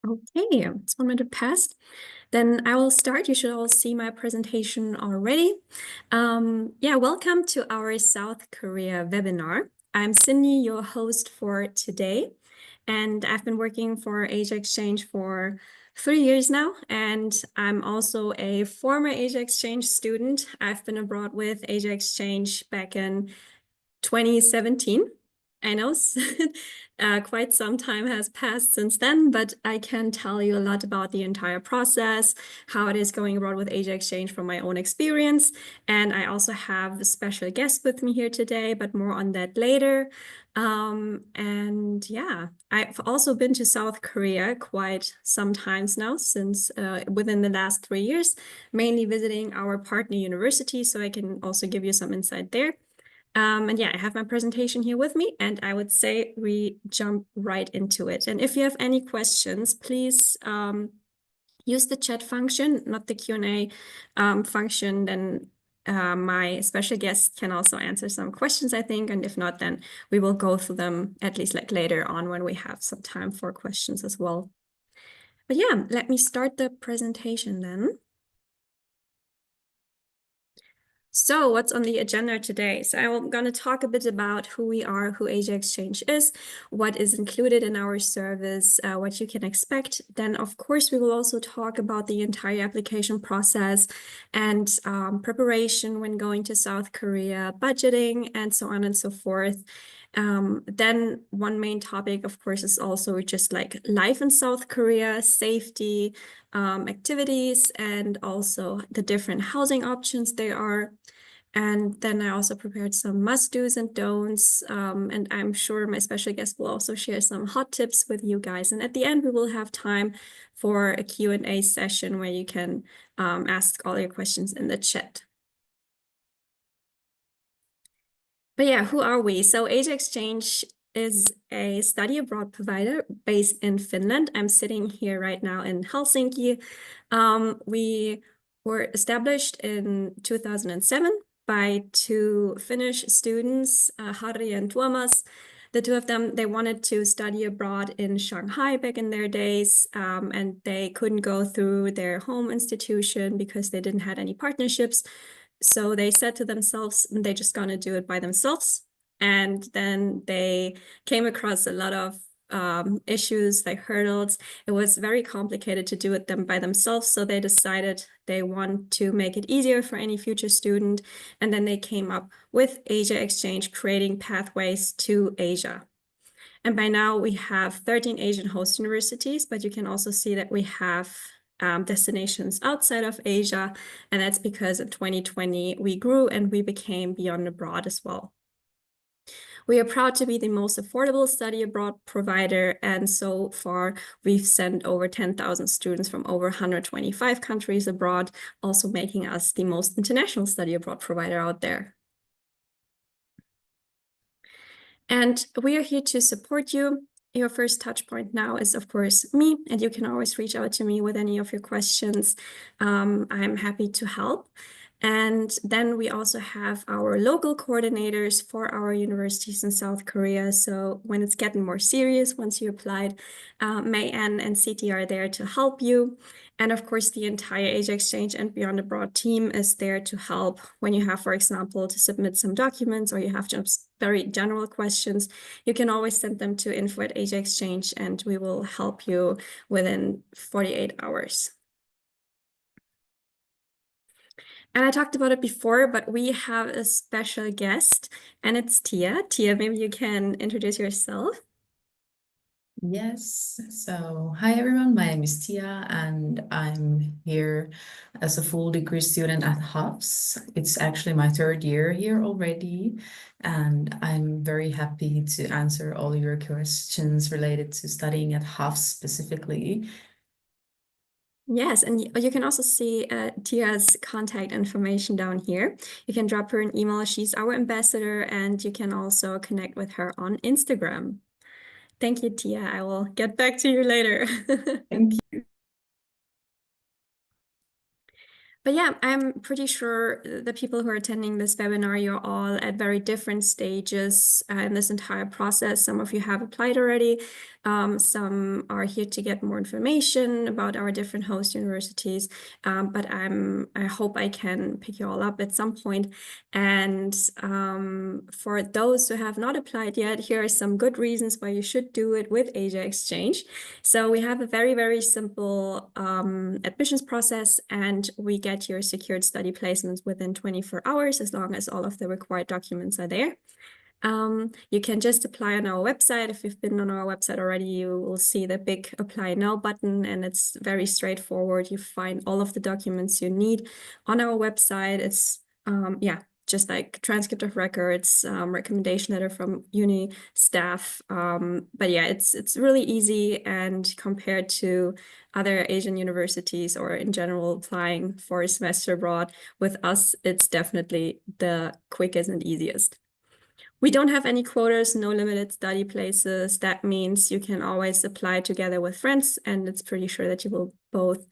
Okay, it's 1 minute past. Then I will start. You should all see my presentation already. Welcome to our South Korea webinar. I'm Cindy, your host for today, and I've been working for Asia Exchange for 3 years now, and I'm also a former Asia Exchange student. I've been abroad with Asia Exchange back in 2017. I know quite some time has passed since then, but I can tell you a lot about the entire process, how it is going abroad with Asia Exchange from my own experience. And I also have a special guest with me here today, but more on that later. I've also been to South Korea quite some times now, since within the last 3 years, mainly visiting our partner university, so I can also give you some insight there. I have my presentation here with me, and I would say we jump right into it. And if you have any questions, please use the chat function, not the Q&A function. Then my special guest can also answer some questions, I think. And if not, then we will go through them at least like later on when we have some time for questions as well. But yeah, let me start the presentation then. So what's on the agenda today? So I'm going to talk a bit about who we are, who Asia Exchange is, what is included in our service, what you can expect. Then, of course, we will also talk about the entire application process and preparation when going to South Korea, budgeting, and so on and so forth. Then one main topic, of course, is also just like life in South Korea, safety, activities, and also the different housing options there are. And then I also prepared some must-dos and don'ts, and I'm sure my special guest will also share some hot tips with you guys. And at the end, we will have time for a Q&A session where you can ask all your questions in the chat. But yeah, who are we? So Asia Exchange is a study abroad provider based in Finland. I'm sitting here right now in Helsinki. We were established in 2007 by two Finnish students, Harri and Tuomas. The two of them, they wanted to study abroad in Shanghai back in their days, and they couldn't go through their home institution because they didn't have any partnerships. So they said to themselves, they're just going to do it by themselves. And then they came across a lot of issues, like hurdles. It was very complicated to do it by themselves. So they decided they want to make it easier for any future student. And then they came up with Asia Exchange, creating pathways to Asia. And by now we have 13 Asian host universities, but you can also see that we have destinations outside of Asia. And that's because in 2020 we grew and we became Beyond Abroad as well. We are proud to be the most affordable study abroad provider, and so far we've sent over 10,000 students from over 125 countries abroad, also making us the most international study abroad provider out there. And we are here to support you. Your first touch point now is, of course, me, and you can always reach out to me with any of your questions. I'm happy to help. And then we also have our local coordinators for our universities in South Korea. So when it's getting more serious, once you applied, May Ann and CT are there to help you. And of course, the entire Asia Exchange and Beyond Abroad team is there to help when you have, for example, to submit some documents or you have just very general questions. You can always send them to info@Asia Exchange and we will help you within 48 hours. And I talked about it before, but we have a special guest, and it's Tia. Tia, maybe you can introduce yourself. Yes, so hi everyone, my name is Tia and I'm here as a full degree student at Hufs. It's actually my 3rd year here already, and I'm very happy to answer all your questions related to studying at Hufs specifically. Yes, and you can also see Tia's contact information down here. You can drop her an email. She's our ambassador, and you can also connect with her on Instagram. Thank you, Tia. I will get back to you later. Thank you. But yeah, I'm pretty sure the people who are attending this webinar, you're all at very different stages in this entire process. Some of you have applied already. Some are here to get more information about our different host universities. But I hope I can pick you all up at some point. And for those who have not applied yet, here are some good reasons why you should do it with Asia Exchange. So we have a very, very simple admissions process, and we get your secured study placements within 24 hours as long as all of the required documents are there. You can just apply on our website. If you've been on our website already, you will see the big apply now button, and it's very straightforward. You find all of the documents you need on our website. It's just like transcript of records, recommendation letter from uni staff. But yeah, it's really easy, and compared to other Asian universities or in general applying for a semester abroad with us, it's definitely the quickest and easiest. We don't have any quotas, no limited study places. That means you can always apply together with friends, and it's pretty sure that you will both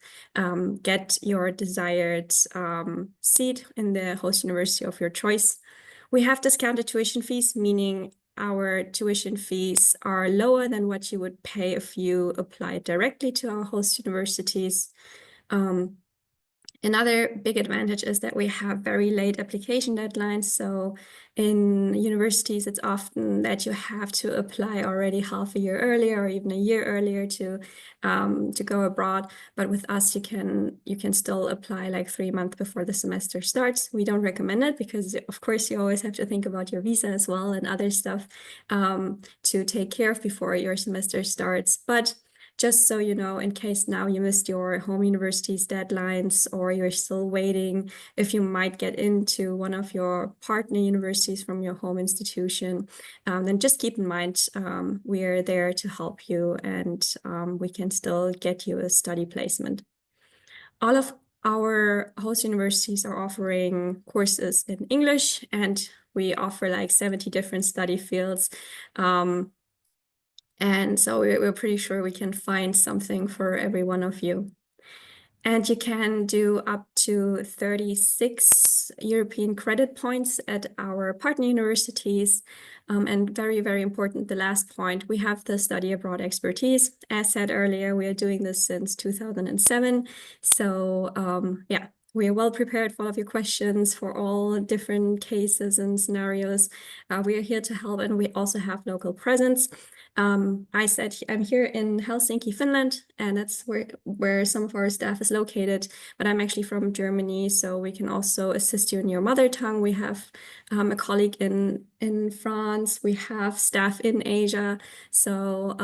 get your desired seat in the host university of your choice. We have discounted tuition fees, meaning our tuition fees are lower than what you would pay if you applied directly to our host universities. Another big advantage is that we have very late application deadlines. So in universities, it's often that you have to apply already half a year earlier or even a year earlier to go abroad. But with us, you can still apply like 3 months before the semester starts. We don't recommend it because, of course, you always have to think about your visa as well and other stuff to take care of before your semester starts. But just so you know, in case now you missed your home university's deadlines or you're still waiting, if you might get into one of your partner universities from your home institution, then just keep in mind we're there to help you, and we can still get you a study placement. All of our host universities are offering courses in English, and we offer like 70 different study fields. And so we're pretty sure we can find something for every one of you. And you can do up to 36 European credit points at our partner universities. And very, very important, the last point, we have the study abroad expertise. As said earlier, we are doing this since 2007. So yeah, we are well prepared for all of your questions for all different cases and scenarios. We are here to help, and we also have local presence. I said I'm here in Helsinki, Finland, and that's where some of our staff is located, but I'm actually from Germany, so we can also assist you in your mother tongue. We have a colleague in France, we have staff in Asia, so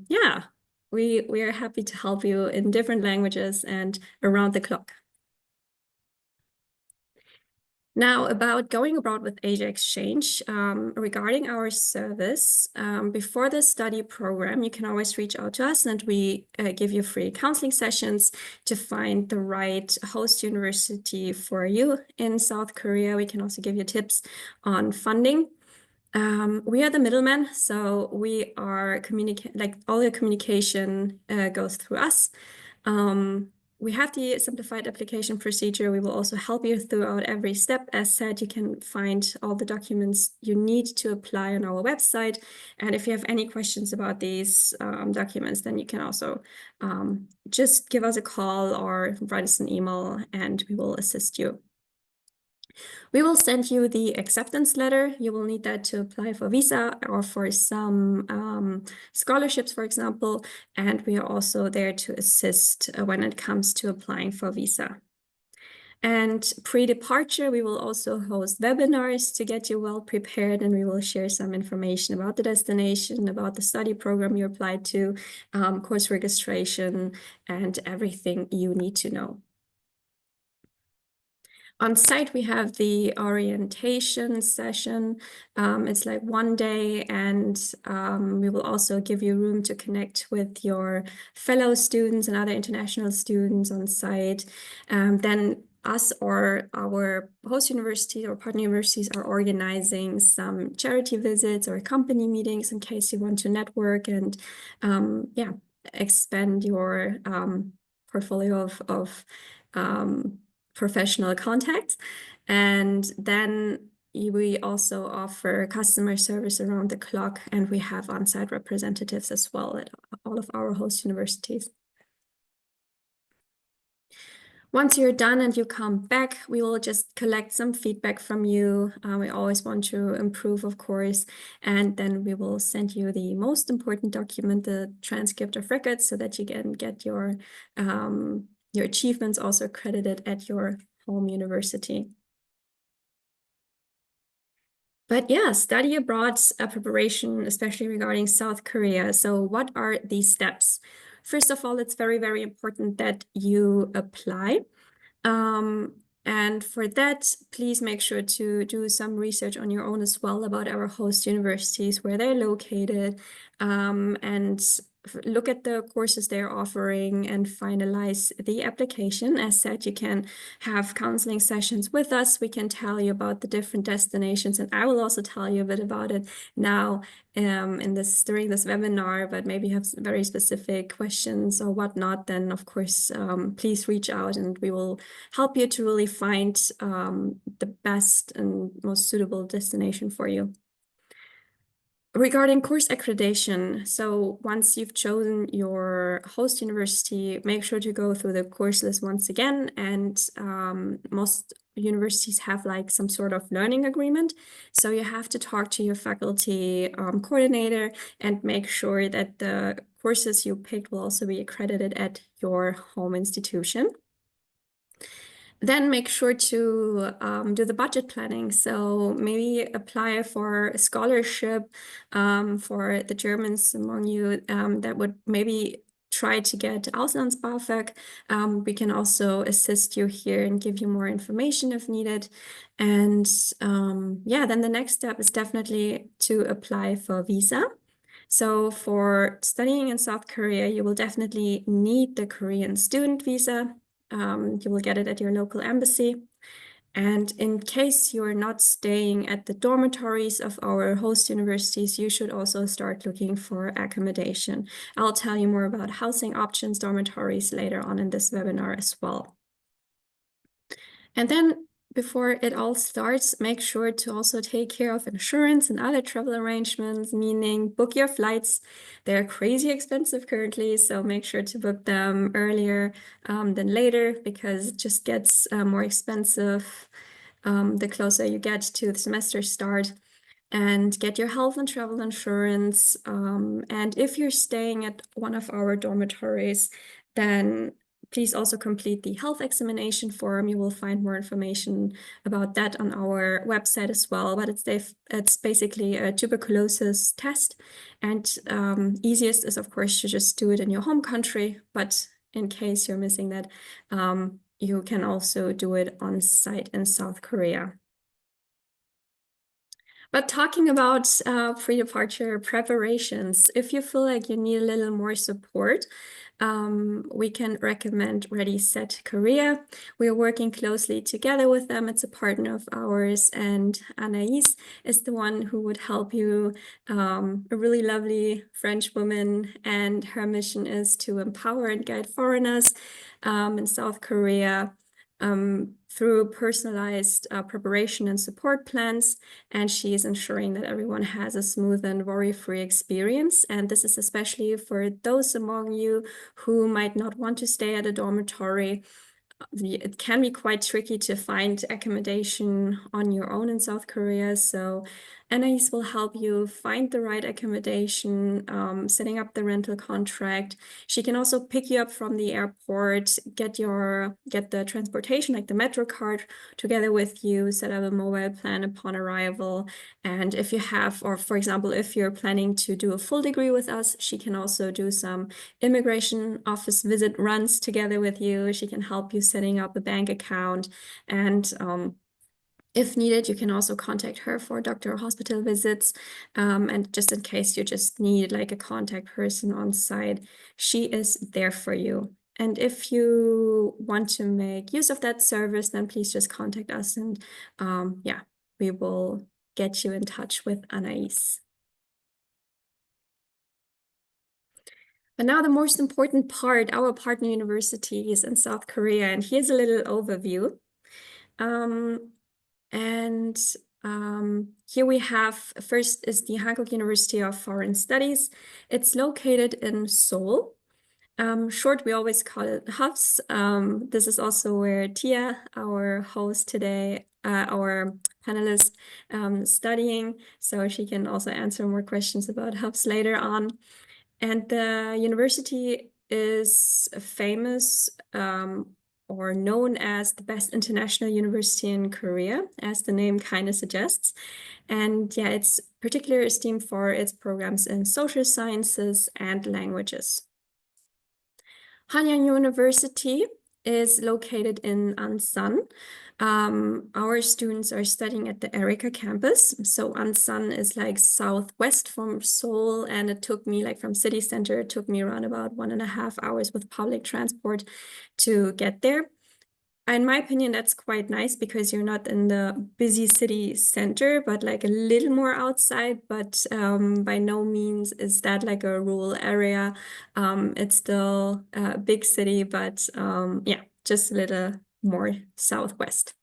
yeah, we are happy to help you in different languages and around the clock. Now, about going abroad with Asia Exchange, regarding our service, before the study program, you can always reach out to us, and we give you free counseling sessions to find the right host university for you in South Korea. We can also give you tips on funding. We are the middleman, so we are all the communication goes through us. We have the simplified application procedure. We will also help you throughout every step. As said, you can find all the documents you need to apply on our website. And if you have any questions about these documents, then you can also just give us a call or write us an email, and we will assist you. We will send you the acceptance letter. You will need that to apply for visa or for some scholarships, for example. And we are also there to assist when it comes to applying for visa. And pre-departure, we will also host webinars to get you well prepared, and we will share some information about the destination, about the study program you applied to, course registration, and everything you need to know. On site, we have the orientation session. It's like 1 day, and we will also give you room to connect with your fellow students and other international students on site. Then us or our host university or partner universities are organizing some charity visits or company meetings in case you want to network and expand your portfolio of professional contacts. And then we also offer customer service around the clock, and we have on-site representatives as well at all of our host universities. Once you're done and you come back, we will just collect some feedback from you. We always want to improve, of course, and then we will send you the most important document, the transcript of records, so that you can get your achievements also credited at your home university. But yeah, study abroad preparation, especially regarding South Korea. So what are these steps? First of all, it's very, very important that you apply. And for that, please make sure to do some research on your own as well about our host universities, where they're located, and look at the courses they're offering and finalize the application. As said, you can have counseling sessions with us. We can tell you about the different destinations, and I will also tell you a bit about it now during this webinar. But maybe you have very specific questions or whatnot, then of course please reach out and we will help you to really find the best and most suitable destination for you. Regarding course accreditation, so once you've chosen your host university, make sure to go through the course list once again. And most universities have like some sort of learning agreement. So you have to talk to your faculty coordinator and make sure that the courses you picked will also be accredited at your home institution. Then make sure to do the budget planning. So maybe apply for a scholarship for the Germans among you that would maybe try to get Auslands-BAföG. We can also assist you here and give you more information if needed. And yeah, then the next step is definitely to apply for visa. So for studying in South Korea, you will definitely need the Korean student visa. You will get it at your local embassy. And in case you're not staying at the dormitories of our host universities, you should also start looking for accommodation. I'll tell you more about housing options, dormitories later on in this webinar as well. And then before it all starts, make sure to also take care of insurance and other travel arrangements, meaning book your flights. They're crazy expensive currently, so make sure to book them earlier than later, because it just gets more expensive the closer you get to the semester start. And get your health and travel insurance. And if you're staying at one of our dormitories, then please also complete the health examination form. You will find more information about that on our website as well. But it's basically a tuberculosis test. And easiest is, of course, to just do it in your home country. But in case you're missing that, you can also do it on site in South Korea. But talking about pre-departure preparations, if you feel like you need a little more support, we can recommend Ready Set Korea. We are working closely together with them. It's a partner of ours, and Anaïs is the one who would help you, a really lovely French woman, and her mission is to empower and guide foreigners in South Korea through personalized preparation and support plans. And she is ensuring that everyone has a smooth and worry-free experience. And this is especially for those among you who might not want to stay at a dormitory. It can be quite tricky to find accommodation on your own in South Korea. So Anaïs will help you find the right accommodation, setting up the rental contract. She can also pick you up from the airport, get the transportation, like the Metro card, together with you, set up a mobile plan upon arrival. And if you have, or for example, if you're planning to do a full degree with us, she can also do some immigration office visit runs together with you. She can help you setting up a bank account, and if needed, you can also contact her for doctor or hospital visits. And just in case you just need like a contact person on site, she is there for you. And if you want to make use of that service, then please just contact us, and yeah, we will get you in touch with Anaïs. But now the most important part, our partner universities in South Korea, and here's a little overview. And here we have, first is the Hankook University of Foreign Studies. It's located in Seoul. Short, we always call it HUFS. This is also where Tia, our host today, our panelist, studying. So she can also answer more questions about HUFS later on. And the university is famous or known as the best international university in Korea, as the name kind of suggests. And yeah, it's particularly esteemed for its programs in social sciences and languages. Hanyang University is located in Ansan. Our students are studying at the Erika campus. So Ansan is like southwest from Seoul, and it took me, like from city center, it took me around about 1.5 hours with public transport to get there. In my opinion, that's quite nice because you're not in the busy city center, but like a little more outside, but by no means is that like a rural area. It's still a big city, but yeah, just a little more southwest.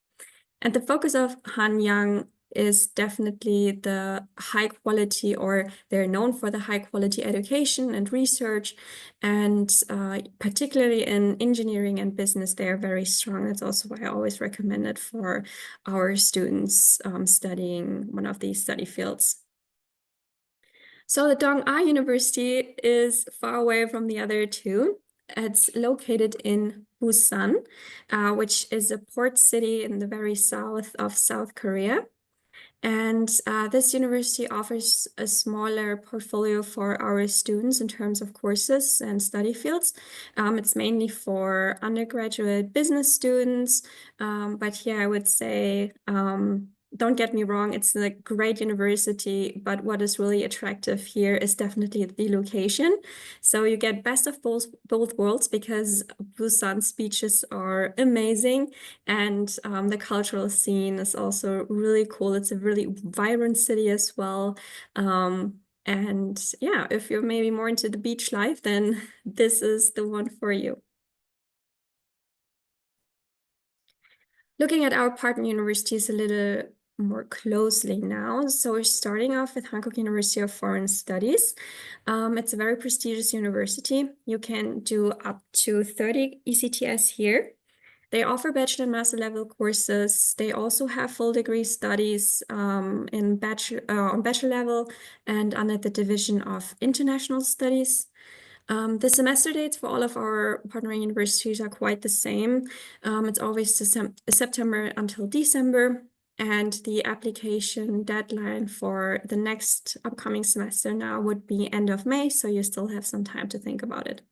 And the focus of Hanyang is definitely the high quality, or they're known for the high quality education and research, and particularly in engineering and business, they are very strong. That's also why I always recommend it for our students studying one of these study fields. So the Dong-A University is far away from the other two. It's located in Busan, which is a port city in the very south of South Korea. And this university offers a smaller portfolio for our students in terms of courses and study fields. It's mainly for undergraduate business students, but here I would say, don't get me wrong, it's a great university, but what is really attractive here is definitely the location. So you get best of both worlds because Busan's beaches are amazing, and the cultural scene is also really cool. It's a really vibrant city as well. And yeah, if you're maybe more into the beach life, then this is the one for you. Looking at our partner universities a little more closely now. So we're starting off with Hankook University of Foreign Studies. It's a very prestigious university. You can do up to 30 ECTS here. They offer bachelor and master level courses. They also have full degree studies on bachelor level and under the division of international studies. The semester dates for all of our partnering universities are quite the same. It's always September until December, and the application deadline for the next upcoming semester now would be end of May, so you still have some time to think about it.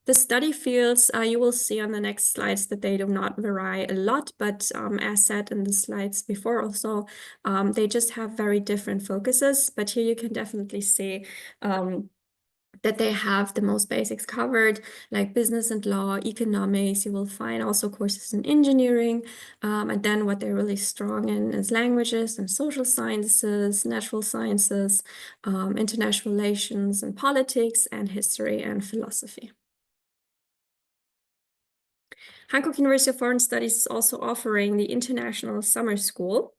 The study fields, you will see on the next slides that they do not vary a lot, but as said in the slides before also, they just have very different focuses. But here you can definitely see that they have the most basics covered, like business and law, economics. You will find also courses in engineering. And then what they're really strong in is languages and social sciences, natural sciences, international relations and politics, and history and philosophy. Hankook University of Foreign Studies is also offering the International Summer School.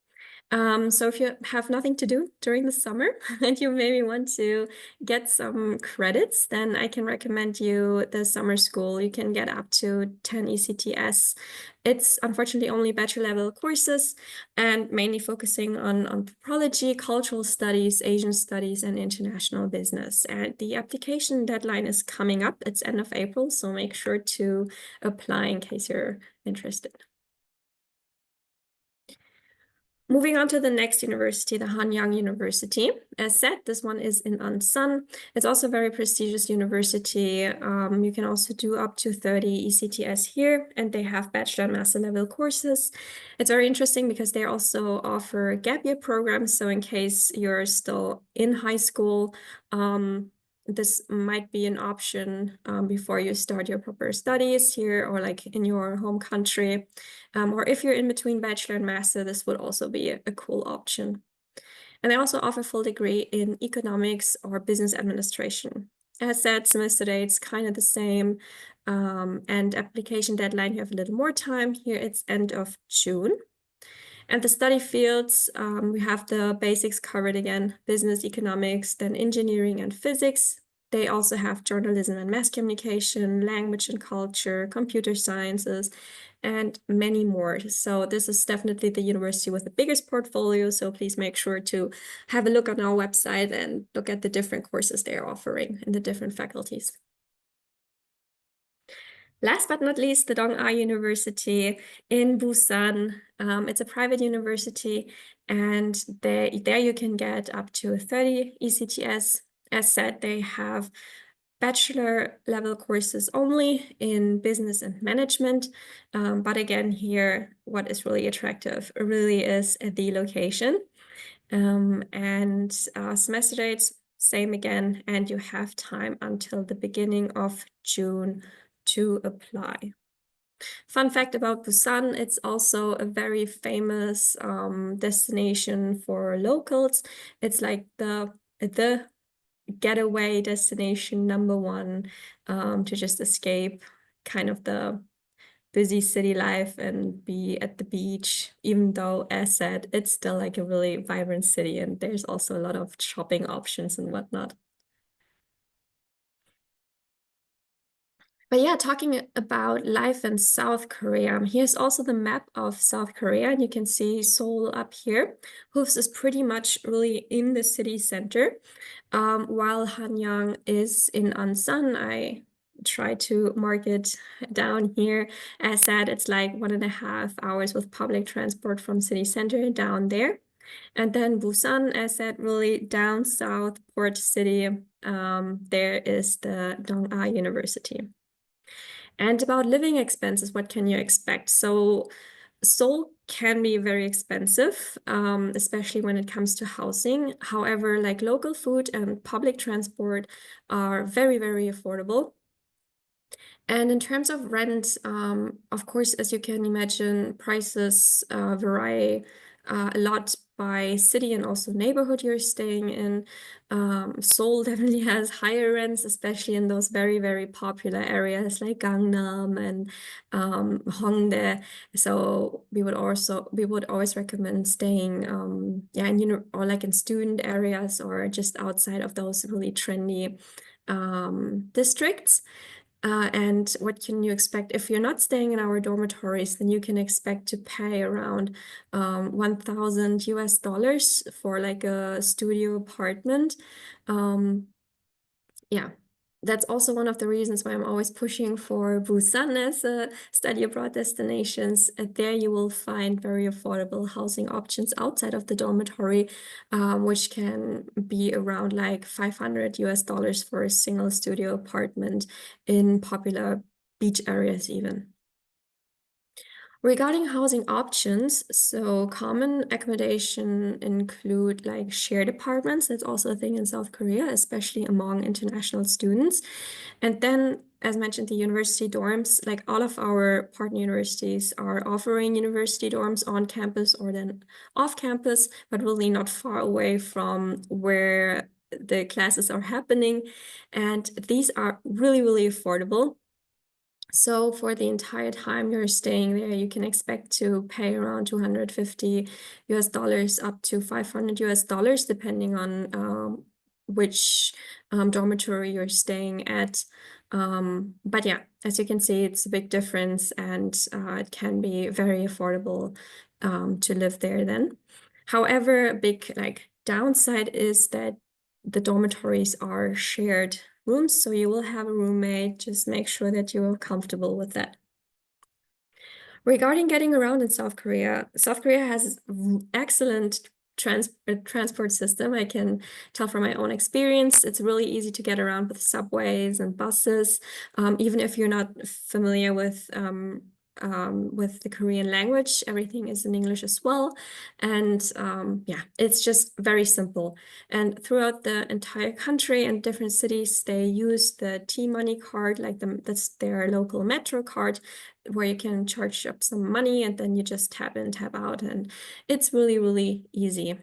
So if you have nothing to do during the summer and you maybe want to get some credits, then I can recommend you the summer school. You can get up to 10 ECTS. It's unfortunately only bachelor level courses and mainly focusing on anthropology, cultural studies, Asian studies, and international business. And the application deadline is coming up. It's end of April, so make sure to apply in case you're interested. Moving on to the next university, the Hanyang University. As said, this one is in Ansan. It's also a very prestigious university. You can also do up to 30 ECTS here, and they have bachelor and master level courses. It's very interesting because they also offer gap year programs. So in case you're still in high school, this might be an option before you start your proper studies here or like in your home country. Or if you're in between bachelor and master, this would also be a cool option. And they also offer full degree in economics or business administration. As said, semester dates kind of the same. And application deadline, you have a little more time. Here it's end of June. And the study fields, we have the basics covered again, business, economics, then engineering and physics. They also have journalism and mass communication, language and culture, computer sciences, and many more. So this is definitely the university with the biggest portfolio. So please make sure to have a look on our website and look at the different courses they are offering in the different faculties. Last but not least, the Dong A University in Busan. It's a private university, and there you can get up to 30 ECTS. As said, they have bachelor level courses only in business and management. But again, here, what is really attractive really is the location. And semester dates, same again, and you have time until the beginning of June to apply. Fun fact about Busan, it's also a very famous destination for locals. It's like the getaway destination #1 to just escape kind of the busy city life and be at the beach, even though, as said, it's still like a really vibrant city and there's also a lot of shopping options and whatnot. But yeah, talking about life in South Korea, here's also the map of South Korea, and you can see Seoul up here. Hoops is pretty much really in the city center, while Hanyang is in Ansan. I try to mark it down here. As said, it's like 1.5 hours with public transport from city center down there. And then Busan, as said, really down south, port city, there is the Dong-A University. And about living expenses, what can you expect? So Seoul can be very expensive, especially when it comes to housing. However, like local food and public transport are very, very affordable. And in terms of rent, of course, as you can imagine, prices vary a lot by city and also neighborhood you're staying in. Seoul definitely has higher rents, especially in those very, very popular areas like Gangnam and Hongdae. So we would always recommend staying, or like in student areas or just outside of those really trendy districts. And what can you expect? If you're not staying in our dormitories, then you can expect to pay around $1,000 for like a studio apartment. Yeah, that's also one of the reasons why I'm always pushing for Busan as a study abroad destinations. There you will find very affordable housing options outside of the dormitory, which can be around like $500 for a single studio apartment in popular beach areas even. Regarding housing options, so common accommodation include like shared apartments. That's also a thing in South Korea, especially among international students. And then, as mentioned, the university dorms, like all of our partner universities are offering university dorms on campus or then off campus, but really not far away from where the classes are happening. And these are really, really affordable. So for the entire time you're staying there, you can expect to pay around $250 up to $500, depending on which dormitory you're staying at. But yeah, as you can see, it's a big difference and it can be very affordable to live there then. However, a big like downside is that the dormitories are shared rooms, so you will have a roommate. Just make sure that you're comfortable with that. Regarding getting around in South Korea has excellent transport system. I can tell from my own experience. It's really easy to get around with subways and buses, even if you're not familiar with the Korean language. Everything is in English as well. And yeah, it's just very simple. And throughout the entire country and different cities, they use the T-Money card, like that's their local metro card, where you can charge up some money and then you just tap in, tap out, and it's really, really easy.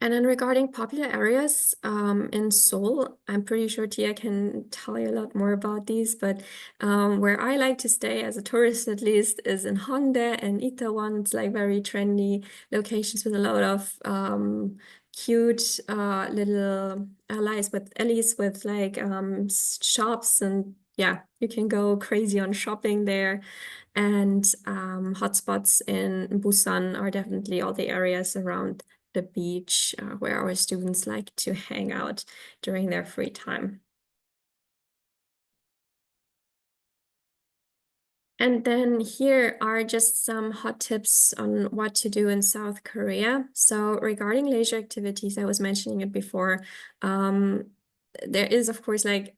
And then regarding popular areas in Seoul, I'm pretty sure Tia can tell you a lot more about these, but where I like to stay as a tourist at least is in Hongdae and Itaewon. It's like very trendy locations with a lot of cute little alleys with like shops, and yeah, you can go crazy on shopping there. And hotspots in Busan are definitely all the areas around the beach where our students like to hang out during their free time. And then here are just some hot tips on what to do in South Korea. So regarding leisure activities, I was mentioning it before. There is, of course, like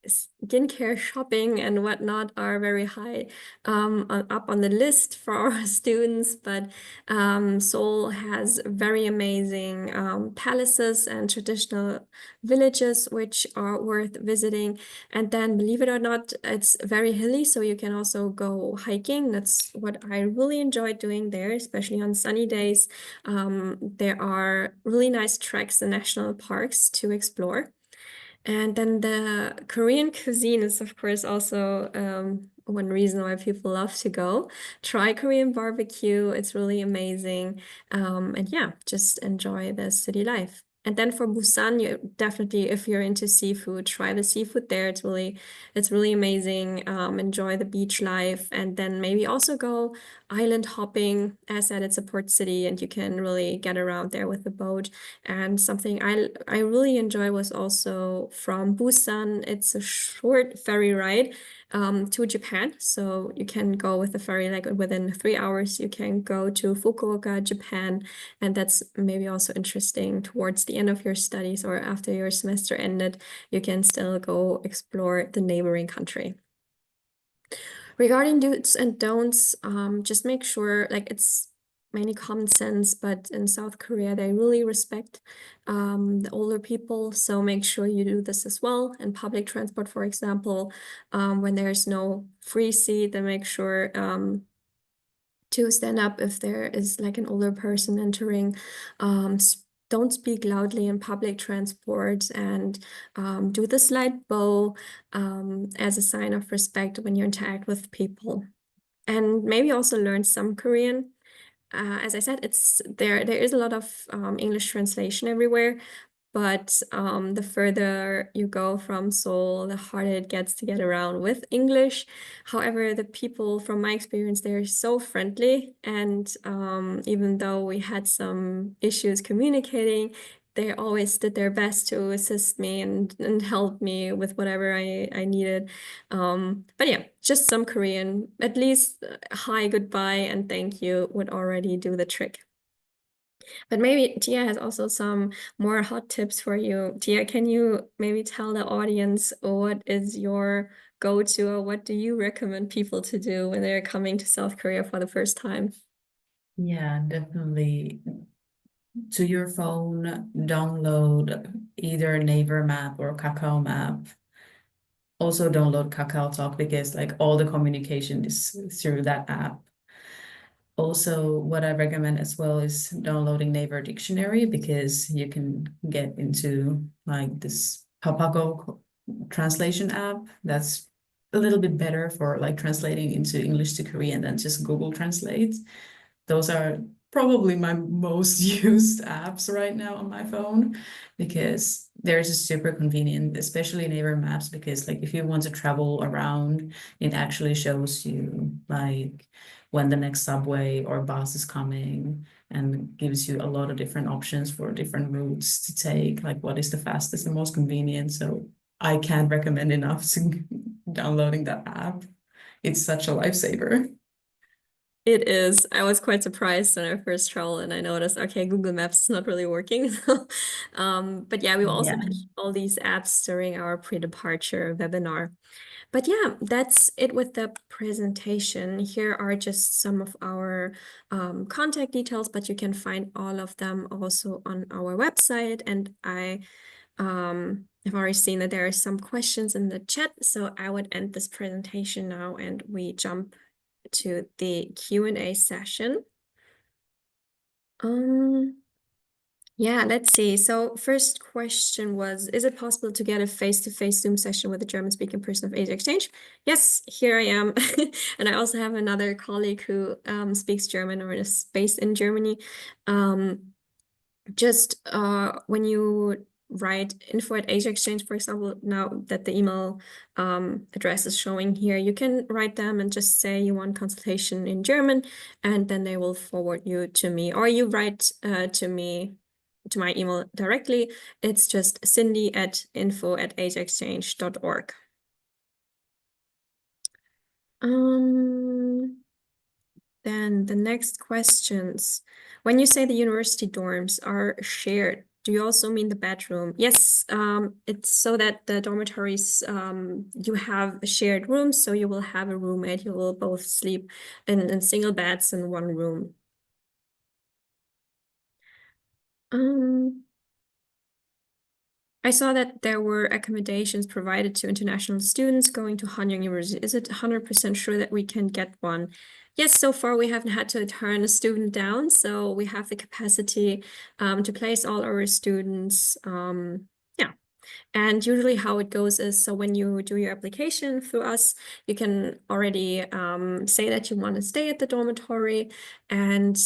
skincare shopping and whatnot are very high up on the list for our students, but Seoul has very amazing palaces and traditional villages which are worth visiting. And then, believe it or not, it's very hilly, so you can also go hiking. That's what I really enjoyed doing there, especially on sunny days. There are really nice treks and national parks to explore. And then the Korean cuisine is, of course, also one reason why people love to go. Try Korean barbecue, it's really amazing. And yeah, just enjoy the city life. And then for Busan, you definitely, if you're into seafood, try the seafood there. It's really amazing. Enjoy the beach life, and then maybe also go island hopping. As said, it's a port city, and you can really get around there with the boat. And something I really enjoy was also from Busan. It's a short ferry ride to Japan. So you can go with the ferry like within 3 hours. You can go to Fukuoka, Japan, and that's maybe also interesting towards the end of your studies or after your semester ended. You can still go explore the neighboring country. Regarding do's and don'ts, just make sure, like, it's mainly common sense, but in South Korea, they really respect the older people. So make sure you do this as well. In public transport, for example, when there's no free seat, then make sure to stand up if there is like an older person entering. Don't speak loudly in public transport, and do the slight bow as a sign of respect when you interact with people. And maybe also learn some Korean. As I said, there is a lot of English translation everywhere, but the further you go from Seoul, the harder it gets to get around with English. However, the people, from my experience, they're so friendly. And even though we had some issues communicating, they always did their best to assist me and help me with whatever I needed. But yeah, just some Korean, at least hi, goodbye, and thank you would already do the trick. But maybe Tia has also some more hot tips for you. Tia, can you maybe tell the audience what is your go-to, or what do you recommend people to do when they're coming to South Korea for the first time? Yeah, definitely. To your phone, download either Naver Map or Kakao Map. Also download Kakao Talk because like all the communication is through that app. Also, what I recommend as well is downloading Naver Dictionary because you can get into like this Papago translation app that's a little bit better for like translating into English to Korean than just Google Translate. Those are probably my most used apps right now on my phone because they're just super convenient, especially Naver Maps, because like if you want to travel around, it actually shows you like when the next subway or bus is coming and gives you a lot of different options for different routes to take, like what is the fastest and most convenient. So I can't recommend enough to downloading that app. It's such a lifesaver. It is. I was quite surprised when I first traveled and I noticed, okay, Google Maps is not really working. But yeah, we will also Yeah. mention all these apps during our pre-departure webinar. But yeah, that's it with the presentation. Here are just some of our contact details, but you can find all of them also on our website. And I have already seen that there are some questions in the chat, so I would end this presentation now and we jump to the Q&A session. Yeah, let's see. So first question was, is it possible to get a face-to-face Zoom session with a German-speaking person of Asia Exchange? Yes, here I am. And I also have another colleague who speaks German or is based in Germany. Just when you write info at Asia Exchange, for example, now that the email address is showing here, you can write them and just say you want consultation in German, and then they will forward you to me, or you write to me, to my email directly. It's just cindy@info@asiaexchange.org. Then the next questions. When you say the university dorms are shared, do you also mean the bedroom? Yes, it's so that the dormitories, you have shared rooms, so you will have a roommate. You will both sleep in single beds in one room. Um, I saw that there were accommodations provided to international students going to Hanyang University. Is it 100% sure that we can get one? Yes, so far we haven't had to turn a student down, so we have the capacity to place all our students. Yeah, and usually how it goes is, so when you do your application through us, you can already say that you want to stay at the dormitory, and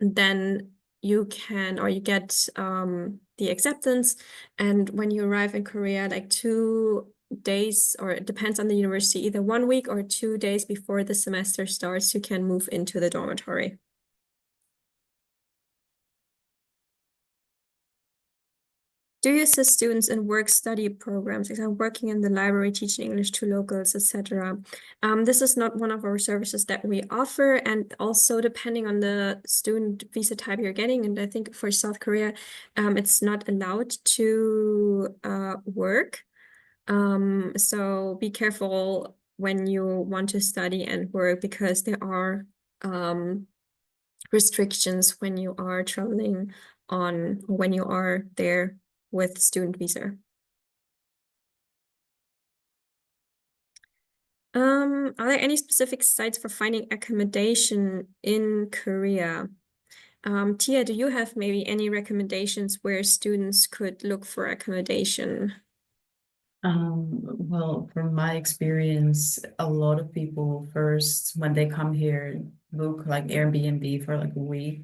then you can, or you get the acceptance. And when you arrive in Korea, like 2 days, or it depends on the university, either 1 week or 2 days before the semester starts, you can move into the dormitory. Do you assist students in work-study programs, like working in the library, teaching English to locals, etc.? This is not one of our services that we offer, and also depending on the student visa type you're getting, and I think for South Korea, it's not allowed to work. So be careful when you want to study and work, because there are restrictions when you are traveling on, when you are there with student visa. Are there any specific sites for finding accommodation in Korea? Tia, do you have maybe any recommendations where students could look for accommodation? Well, from my experience, a lot of people first, when they come here, book like Airbnb for like a week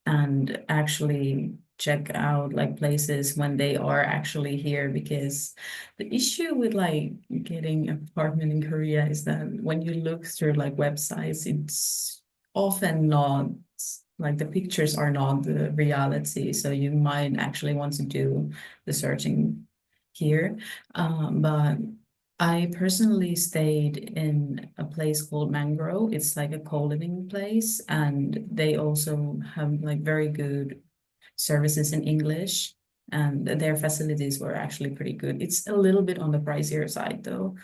and actually check out like places when they are actually here, because the issue with like getting an apartment in Korea is that when you look through like websites, it's often not like the pictures are not the reality. So you might actually want to do the searching here. But I personally stayed in a place called Mangrove. It's like a co-living place, and they also have like very good services in English, and their facilities were actually pretty good. It's a little bit on the pricier side though,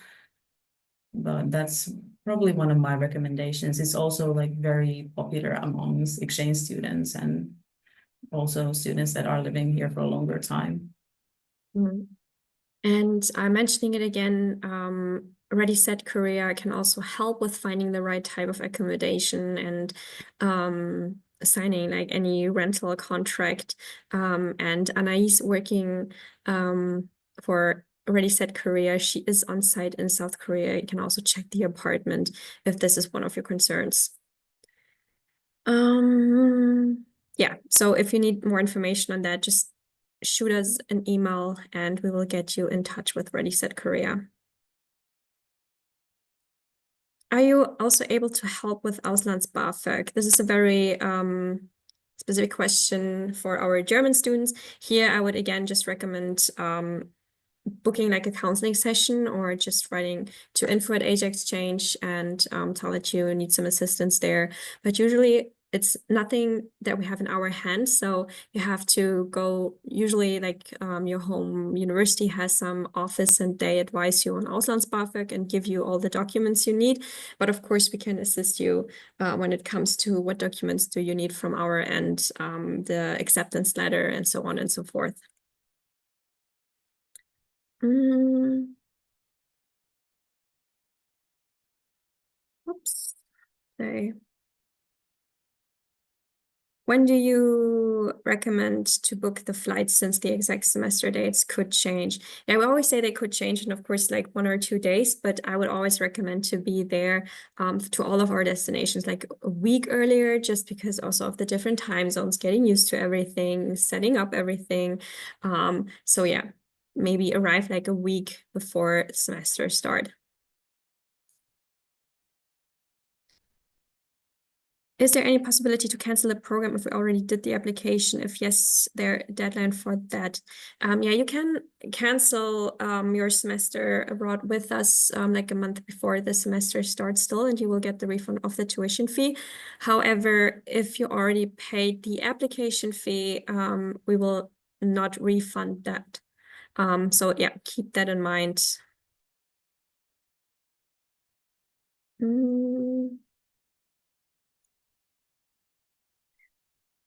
but that's probably one of my recommendations. It's also like very popular amongst exchange students and also students that are living here for a longer time. Mm. And I'm mentioning it again, Ready Set Korea can also help with finding the right type of accommodation and signing like any rental contract. And Anais working for Ready Set Korea. She is on site in South Korea. You can also check the apartment if this is one of your concerns. Yeah, so if you need more information on that, just shoot us an email and we will get you in touch with Ready Set Korea. Are you also able to help with Auslands-BAföG? This is a very specific question for our German students. Here, I would again just recommend booking like a counseling session, or just writing to info@asiaexchange and tell that you need some assistance there. But usually it's nothing that we have in our hands, so you have to go, usually like your home university has some office and they advise you on Auslands-BAföG and give you all the documents you need. But of course we can assist you when it comes to what documents do you need from our end, the acceptance letter and so on and so forth. Oops. Sorry. When do you recommend to book the flights since the exact semester dates could change? Yeah, we always say they could change in, of course, like 1 or 2 days, but I would always recommend to be there to all of our destinations like a week earlier, just because also of the different time zones, getting used to everything, setting up everything. So yeah, maybe arrive like a week before semester start. Is there any possibility to cancel the program if we already did the application? If yes, there deadline for that. Yeah, you can cancel your semester abroad with us like a month before the semester starts still, and you will get the refund of the tuition fee. However, if you already paid the application fee, we will not refund that. So yeah, keep that in mind.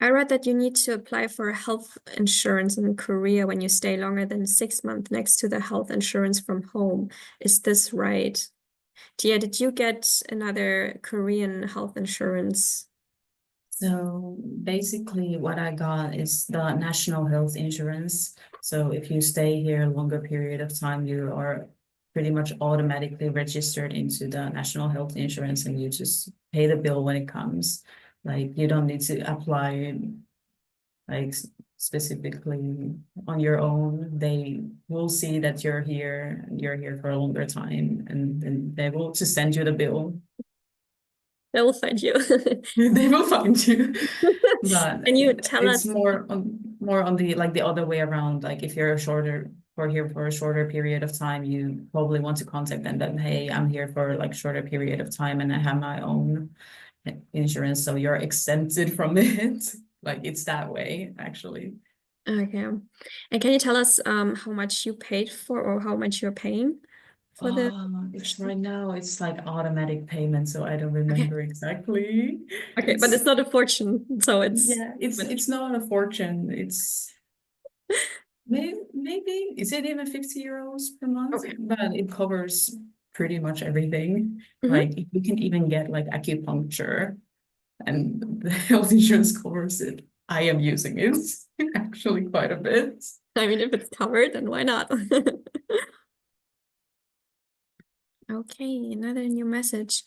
I read that you need to apply for health insurance in Korea when you stay longer than 6 months next to the health insurance from home. Is this right? Tia, did you get another Korean health insurance? So basically what I got is the national health insurance. So if you stay here a longer period of time, you are pretty much automatically registered into the national health insurance and you just pay the bill when it comes. Like you don't need to apply like specifically on your own. They will see that you're here for a longer time, and then they will just send you the bill. They will find you. They will find you. But Can you tell it's us? more on the like the other way around. Like if you're here for a shorter period of time, you probably want to contact them that, hey, I'm here for like shorter period of time and I have my own insurance, so you're exempted from it. Like it's that way, actually. Okay. And can you tell us how much you paid for or how much you're paying for the? It's right now, it's like automatic payment, so I don't Okay. remember exactly. Okay, but it's not a fortune, so it's Yeah, it's not a fortune. It's maybe is it even 50 euros per month? okay. But it covers pretty much everything. Mhm. Like you can even get like acupuncture, and the health insurance covers it. I am using it actually quite a bit. I mean, if it's covered, then why not? Okay, another new message.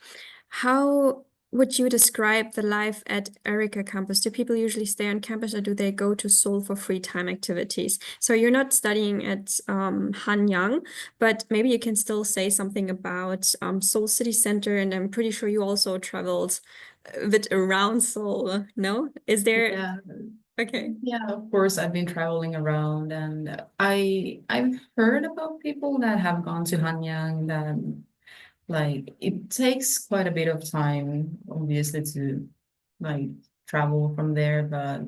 How would you describe the life at Erica campus? Do people usually stay on campus or do they go to Seoul for free time activities? So you're not studying at Hanyang, but maybe you can still say something about Seoul City Center, and I'm pretty sure you also traveled a bit around Seoul, no? Is there? Yeah. Okay. Yeah, of course, I've been traveling around and I've heard about people that have gone to Hanyang that like it takes quite a bit of time, obviously, to like travel from there, but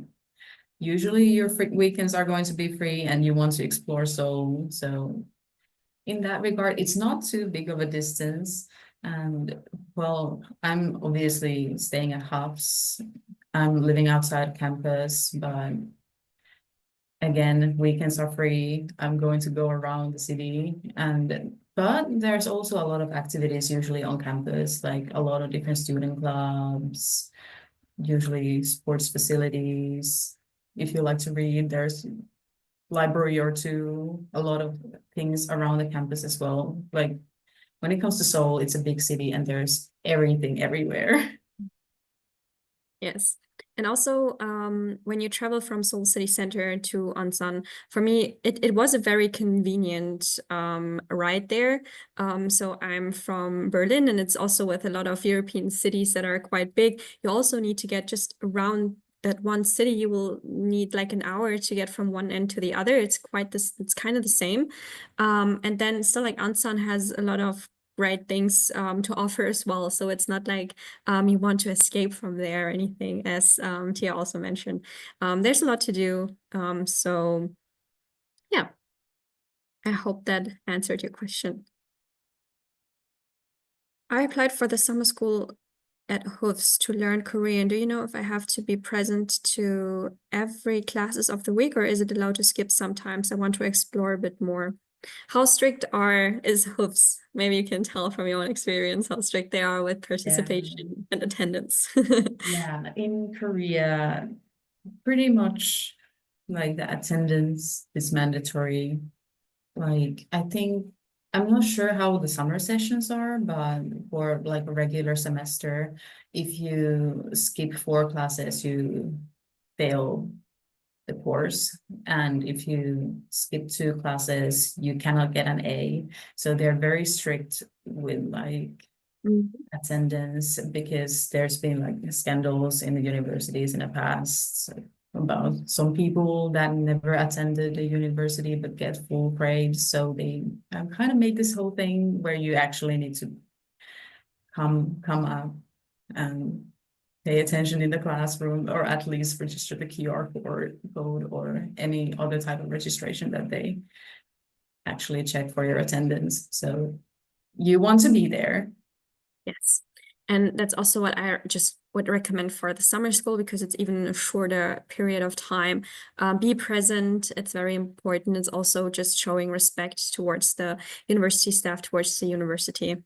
usually your free weekends are going to be free and you want to explore Seoul. So in that regard, it's not too big of a distance. And well, I'm obviously staying at Hubs. I'm living outside campus, but again, weekends are free. I'm going to go around the city, and but there's also a lot of activities usually on campus, like a lot of different student clubs, usually sports facilities. If you like to read, there's library or two, a lot of things around the campus as well. Like when it comes to Seoul, it's a big city and there's everything everywhere. Yes. And also, when you travel from Seoul City Center to Ansan, for me, it was a very convenient ride there. So I'm from Berlin, and it's also with a lot of European cities that are quite big. You also need to get just around that one city. You will need like an hour to get from one end to the other. It's quite this, it's kind of the same. And then still like Ansan has a lot of great things to offer as well. So it's not like you want to escape from there or anything, as Tia also mentioned. There's a lot to do. So yeah, I hope that answered your question. I applied for the summer school at HOOFs to learn Korean. Do you know if I have to be present to every classes of the week, or is it allowed to skip sometimes? I want to explore a bit more. How strict is HOOFs? Maybe you can tell from your own experience how strict they are with Yeah. participation and attendance. Yeah, in Korea, Pretty much like the attendance is mandatory. Like, I think, I'm not sure how the summer sessions are, but for like a regular semester, if you skip 4 classes, you fail the course. And if you skip 2 classes, you cannot get an A. So they're very strict with like attendance because there's been like scandals in the universities in the past about some people that never attended the university but get full grades. So they kind of made this whole thing where you actually need to come up and pay attention in the classroom, or at least register the QR code or any other type of registration that they actually check for your attendance. So you want to be there. Yes. And that's also what I just would recommend for the summer school, because it's even a shorter period of time. Be present. It's very important. It's also just showing respect towards the university staff, towards the university.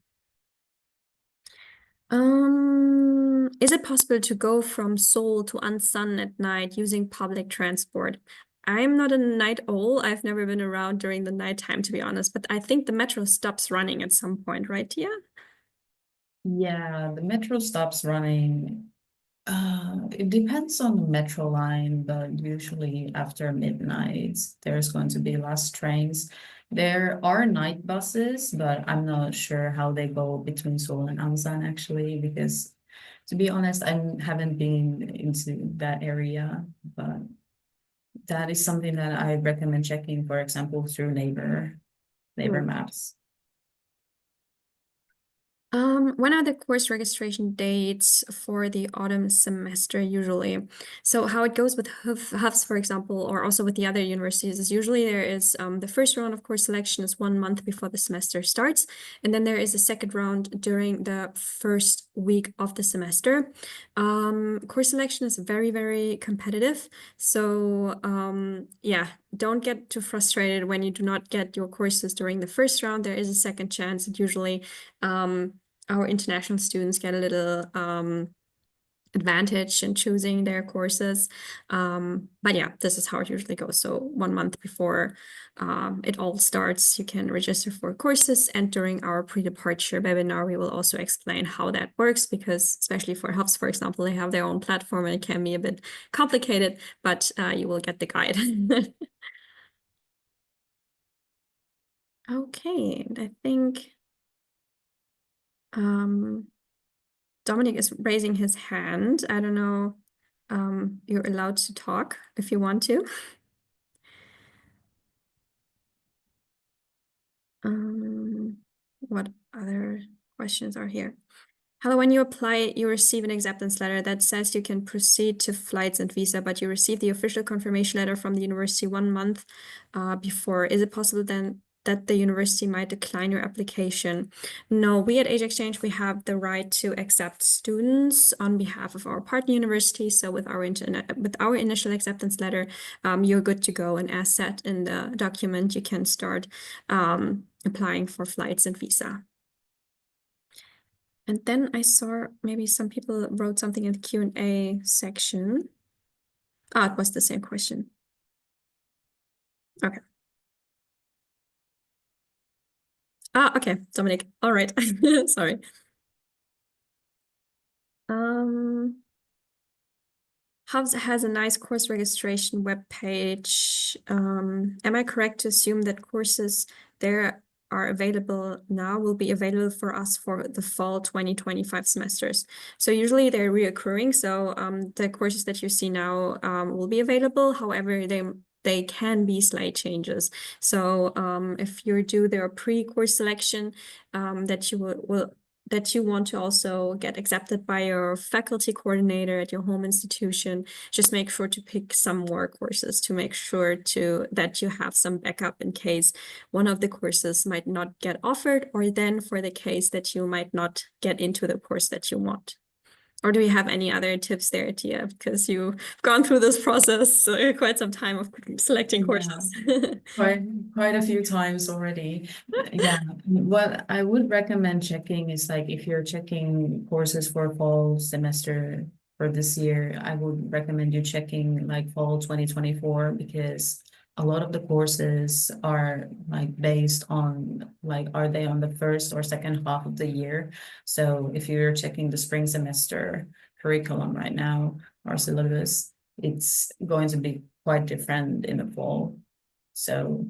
Is it possible to go from Seoul to Ansan at night using public transport? I'm not a night owl. I've never been around during the nighttime, to be honest, but I think the metro stops running at some point, right, Tia? Yeah, the metro stops running. It depends on the metro line, but usually after midnight, there's going to be less trains. There are night buses, but I'm not sure how they go between Seoul and Ansan actually, because to be honest, I haven't been into that area, but that is something that I recommend checking, for example, through Naver Maps. When are the course registration dates for the autumn semester usually? So how it goes with Hufs, for example, or also with the other universities is usually there is the first round of course selection is 1 month before the semester starts, and then there is a second round during the first week of the semester. Course selection is very, very competitive. So yeah, don't get too frustrated when you do not get your courses during the first round. There is a second chance. It usually our international students get a little advantage in choosing their courses. But yeah, this is how it usually goes. So 1 month before it all starts, you can register for courses. And during our pre-departure webinar, we will also explain how that works, because especially for Hubs, for example, they have their own platform and it can be a bit complicated, but you will get the guide. Okay, I think Dominic is raising his hand. I don't know. You're allowed to talk if you want to. What other questions are here? Hello, when you apply, you receive an acceptance letter that says you can proceed to flights and visa, but you receive the official confirmation letter from the university 1 month before. Is it possible then that the university might decline your application? No, we at Age Exchange, we have the right to accept students on behalf of our partner university. So with our initial acceptance letter, you're good to go. And as said in the document, you can start applying for flights and visa. And then I saw maybe some people wrote something in the Q&A section. Ah, it was the same question. Okay. Ah, okay, Dominic. All right. Sorry. Hubs has a nice course registration webpage. Am I correct to assume that courses there are available now will be available for us for the fall 2025 semesters? So usually they're reoccurring. So the courses that you see now will be available. However, they can be slight changes. So if you're due their pre-course selection that you will that you want to also get accepted by your faculty coordinator at your home institution, just make sure to pick some more courses to make sure that you have some backup in case one of the courses might not get offered, or then for the case that you might not get into the course that you want. Or do you have any other tips there, Tia? Because you've gone through this process quite some time of selecting courses. Quite a few times already. Yeah, what I would recommend checking is like if you're checking courses for fall semester for this year, I would recommend you checking like fall 2024 because a lot of the courses are like based on like are they on the first or second half of the year. So if you're checking the spring semester curriculum right now or syllabus, it's going to be quite different in the fall. So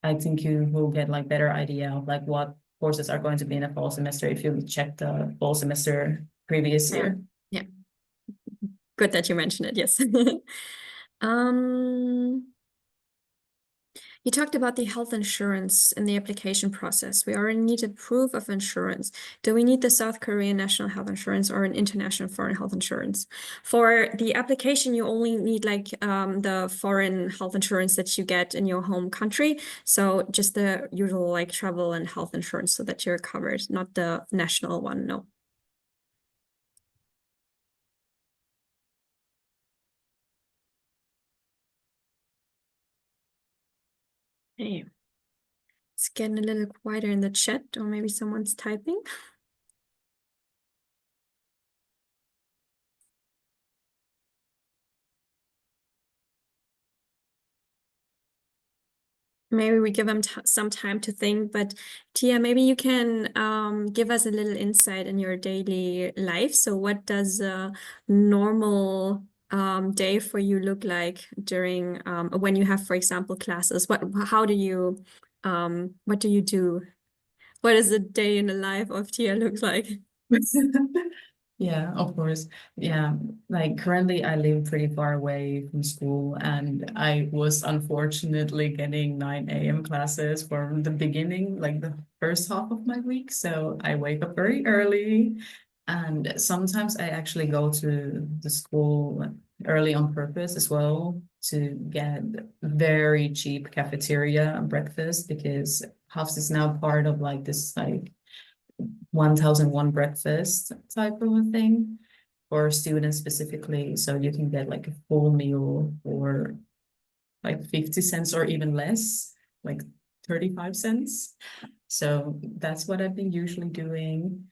I think you will get like better idea of like what courses are going to be in the fall semester if you check the fall semester previous year. Yeah. Good that you mentioned it, yes. You talked about the health insurance in the application process. We already need a proof of insurance. Do we need the South Korean national health insurance or an international foreign health insurance? For the application, you only need like the foreign health insurance that you get in your home country. So just the usual like travel and health insurance so that you're covered, not the national one, no. Hey. It's getting a little quieter in the chat, or maybe someone's typing. Maybe we give them some time to think, but Tia, maybe you can give us a little insight in your daily life. So what does a normal day for you look like during when you have, for example, classes? How do you what do you do? What does a day in the life of Tia look like? Yeah, of course. Yeah, like currently I live pretty far away from school and I was unfortunately getting 9 a.m. classes from the beginning, like the first half of my week. So I wake up very early and sometimes I actually go to the school early on purpose as well to get very cheap cafeteria breakfast because Hafs is now part of like this like 1001 breakfast type of a thing for students specifically. So you can get like a full meal for like 50 cents or even less, like 35 cents. So that's what I've been usually doing.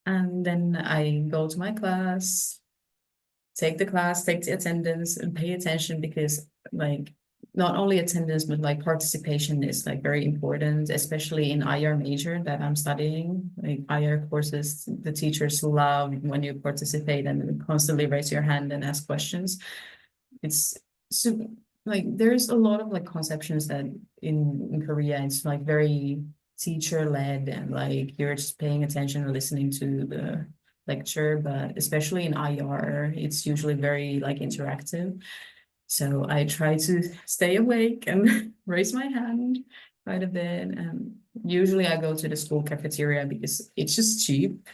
And then I go to my class, take the class, take the attendance, and pay attention because like not only attendance but like participation is like very important, especially in IR major that I'm studying. Like IR courses, the teachers love when you participate and constantly raise your hand and ask questions. It's so like there's a lot of like conceptions that in Korea it's like very teacher led and like you're just paying attention and listening to the lecture, but especially in IR, it's usually very like interactive. So I try to stay awake and raise my hand quite a bit. And usually I go to the school cafeteria because it's just cheap.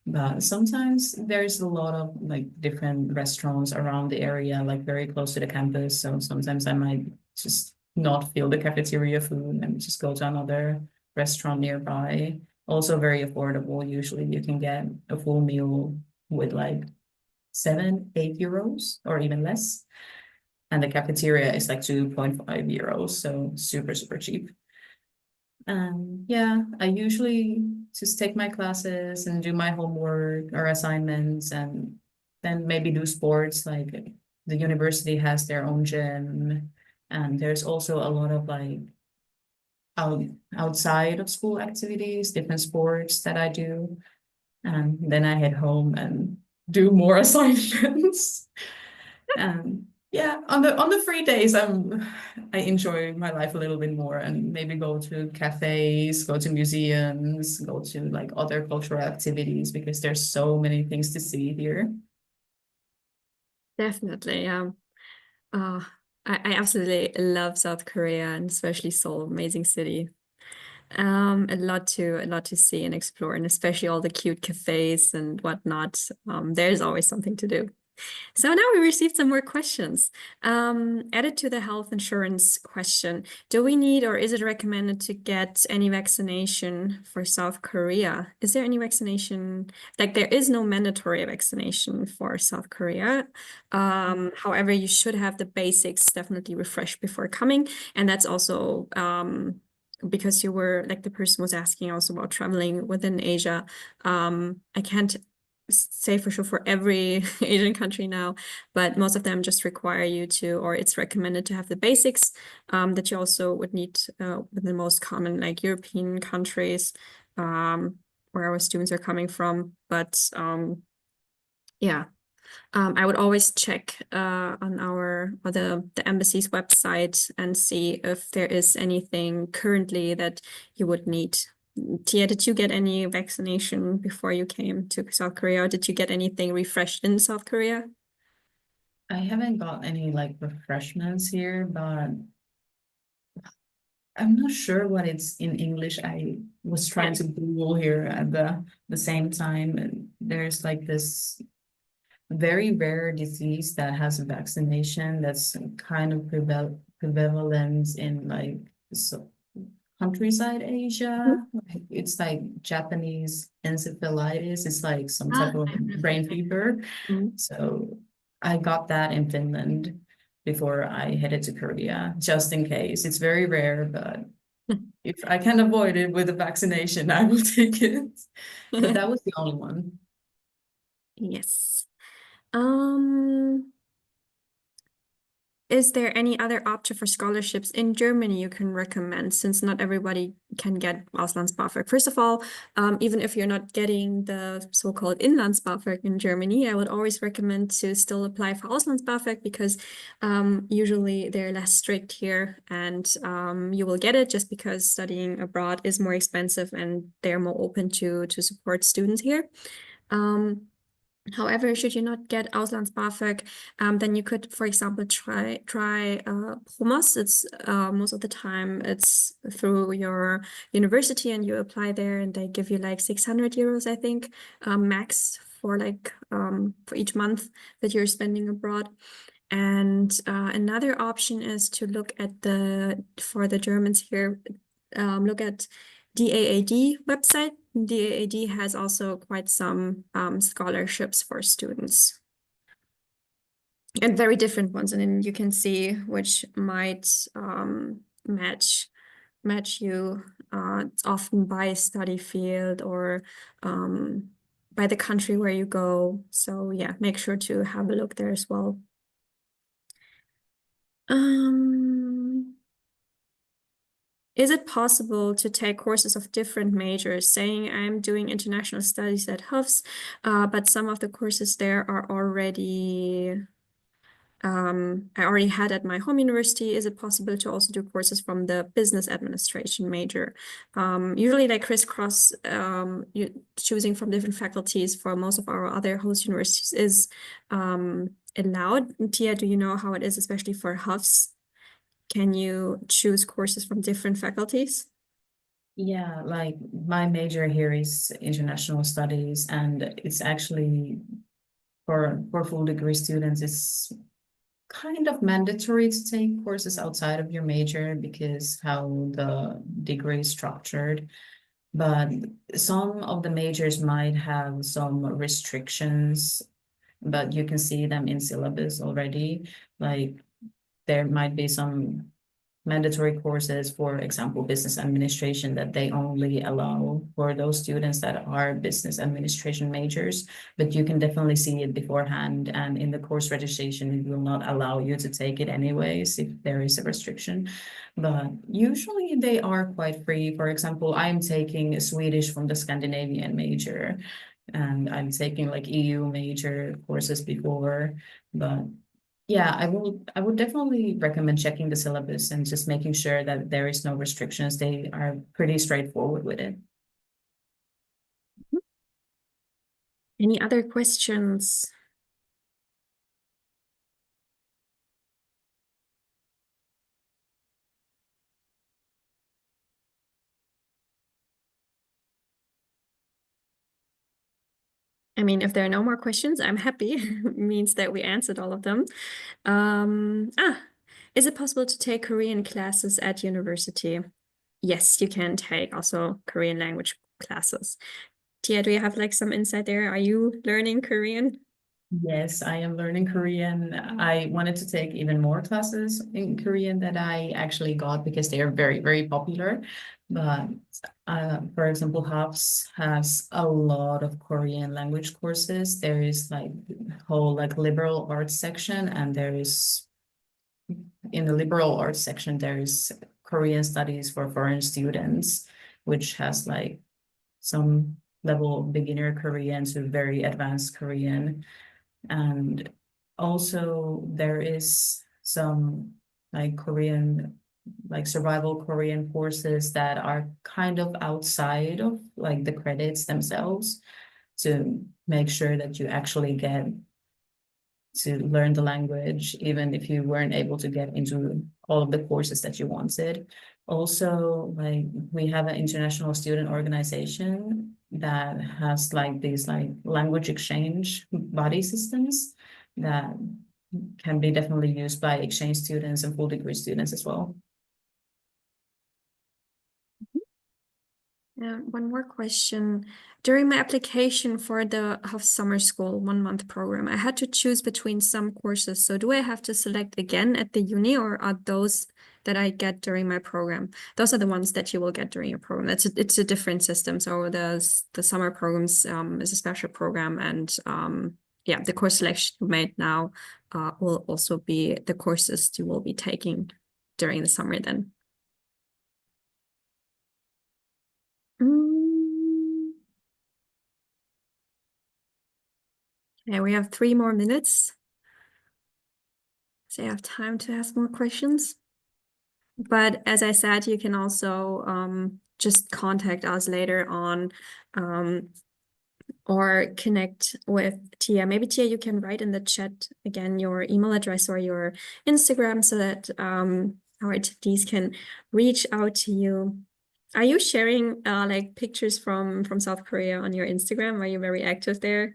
But sometimes there's a lot of like different restaurants around the area, like very close to the campus. So sometimes I might just not feel the cafeteria food and just go to another restaurant nearby. Also very affordable. Usually you can get a full meal with like 7, 8 euros or even less. And the cafeteria is like 2.5 euros. So super, super cheap. Yeah, I usually just take my classes and do my homework or assignments and then maybe do sports. Like the university has their own gym and there's also a lot of like outside of school activities, different sports that I do. And then I head home and do more assignments. And yeah, on the free days, I enjoy my life a little bit more and maybe go to cafes, go to museums, go to like other cultural activities because there's so many things to see here. Definitely, yeah. Uh, I absolutely love South Korea and especially Seoul, amazing city. A lot to see and explore, and especially all the cute cafes and whatnot. There's always something to do. So now we received some more questions. Added to the health insurance question, do we need or is it recommended to get any vaccination for South Korea? Is there any vaccination? Like there is no mandatory vaccination for South Korea. However, you should have the basics definitely refreshed before coming. And that's also because you were like the person was asking also about traveling within Asia. I can't say for sure for every Asian country now, but most of them just require you to, or it's recommended to have the basics that you also would need with the most common like European countries where our students are coming from. But yeah. I would always check on our or the embassy's website and see if there is anything currently that you would need. Tia, did you get any vaccination before you came to South Korea, or did you get anything refreshed in South Korea? I haven't got any like refreshments here, but I'm not sure what it's in English. I was trying to Google here at the same time, and there's like this very rare disease that has a vaccination that's kind of prevalent in like countryside Asia. It's like Japanese encephalitis. It's like some type of brain fever. So I got that in Finland before I headed to Korea, just in case. It's very rare, but if I can avoid it with a vaccination, I will take it. But that was the only one. Yes. Is there any other option for scholarships in Germany you can recommend, since not everybody can get Auslands-BAföG? First of all, even if you're not getting the so-called Inlands-BAföG in Germany, I would always recommend to still apply for Auslands-BAföG because usually they're less strict here, and you will get it just because studying abroad is more expensive and they're more open to support students here. However, should you not get Auslands-BAföG, then you could, for example, try PROMOS. It's most of the time it's through your university and you apply there, and they give you like 600 euros, I think, max for like for each month that you're spending abroad. And another option is to look at for the Germans here, look at DAAD website. DAAD has also quite some scholarships for students, and very different ones, and then you can see which might match you. It's often by study field or by the country where you go. So yeah, make sure to have a look there as well. Is it possible to take courses of different majors, saying I'm doing international studies at Hufs, but some of the courses there are already, I already had at my home university. Is it possible to also do courses from the business administration major? Usually they crisscross, choosing from different faculties for most of our other host universities is allowed. Tia, do you know how it is, especially for Hufs? Can you choose courses from different faculties? Yeah, like my major here is international studies, and it's actually for full degree students, it's kind of mandatory to take courses outside of your major because how the degree is structured. But some of the majors might have some restrictions, but you can see them in syllabus already. Like there might be some mandatory courses, for example, business administration, that they only allow for those students that are business administration majors, but you can definitely see it beforehand, and in the course registration, it will not allow you to take it anyways if there is a restriction. But usually they are quite free. For example, I'm taking Swedish from the Scandinavian major, and I'm taking like EU major courses before, but yeah, I would definitely recommend checking the syllabus and just making sure that there is no restrictions. They are pretty straightforward with it. Any other questions? I mean, if there are no more questions, I'm happy. It means that we answered all of them. Is it possible to take Korean classes at university? Yes, you can take also Korean language classes. Tia, do you have like some insight there? Are you learning Korean? Yes, I am learning Korean. I wanted to take even more classes in Korean that I actually got because they are very, very popular. But for example, HOPS has a lot of Korean language courses. There is like whole like liberal arts section, and there is in the liberal arts section there is Korean studies for foreign students, which has like some level of beginner Korean to very advanced Korean. And also there is some like Korean, like survival Korean courses that are kind of outside of like the credits themselves to make sure that you actually get to learn the language, even if you weren't able to get into all of the courses that you wanted. Also, like we have an international student organization that has like these like language exchange body systems that can be definitely used by exchange students and full degree students as well. Yeah, one more question. During my application for the HOF Summer School 1-month program, I had to choose between some courses. So do I have to select again at the uni, or are those that I get during my program? Those are the ones that you will get during your program. It's a different system. So the summer programs is a special program, and yeah, the course selection you made now will also be the courses you will be taking during the summer then. Yeah, we have 3 more minutes. So you have time to ask more questions. But as I said, you can also just contact us later on or connect with Tia. Maybe Tia, you can write in the chat again your email address or your Instagram so that our attendees can reach out to you. Are you sharing like pictures from South Korea on your Instagram? Are you very active there?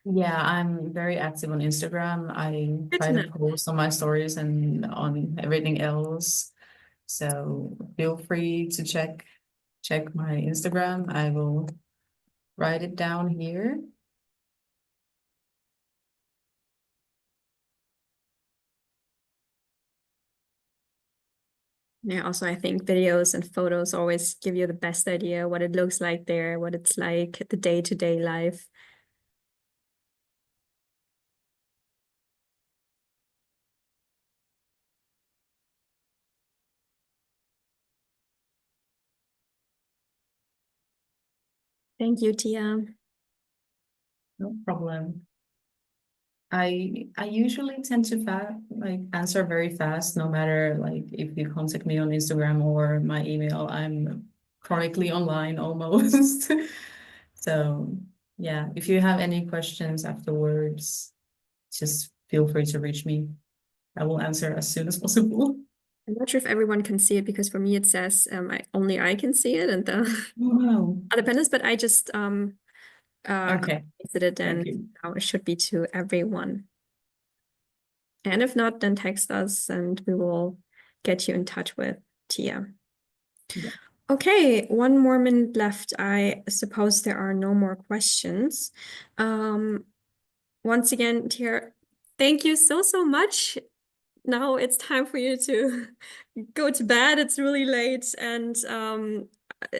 Yeah, I'm very active on Instagram. I Good try to to know. post on my stories and on everything else. So feel free to check my Instagram. I will write it down here. Yeah, also I think videos and photos always give you the best idea what it looks like there, what it's like the day-to-day life. Thank you, Tia. No problem. I usually tend to like answer very fast, no matter like if you contact me on Instagram or my email, I'm chronically online almost. So yeah, if you have any questions afterwards, just feel free to reach me. I will answer as soon as possible. I'm not sure if everyone can see it because for me it says only I can see it and the Wow. other panelists, but I just Okay, pasted it thank and you. now it should be to everyone. And if not, then text us and we will get you in touch with Tia. Yeah. Okay, 1 more minute left. I suppose there are no more questions. Once again, Tia, thank you so much. Now it's time for you to go to bed. It's really late, and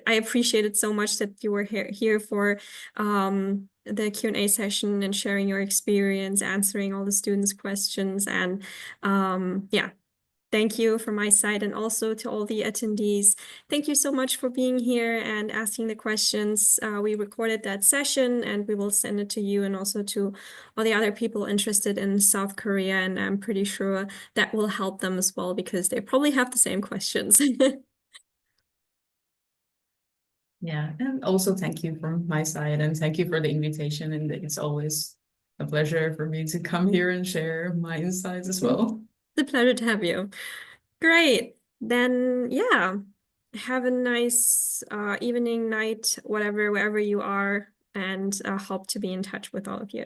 I appreciate it so much that you were here for the Q&A session and sharing your experience, answering all the students' questions, and yeah. Thank you from my side and also to all the attendees. Thank you so much for being here and asking the questions. We recorded that session and we will send it to you and also to all the other people interested in South Korea. And I'm pretty sure that will help them as well because they probably have the same questions. Yeah, and also thank you from my side and thank you for the invitation. And it's always a pleasure for me to come here and share my insights as well. It's a pleasure to have you. Great. Then, yeah, have a nice evening, night, whatever, wherever you are, and hope to be in touch with all of you.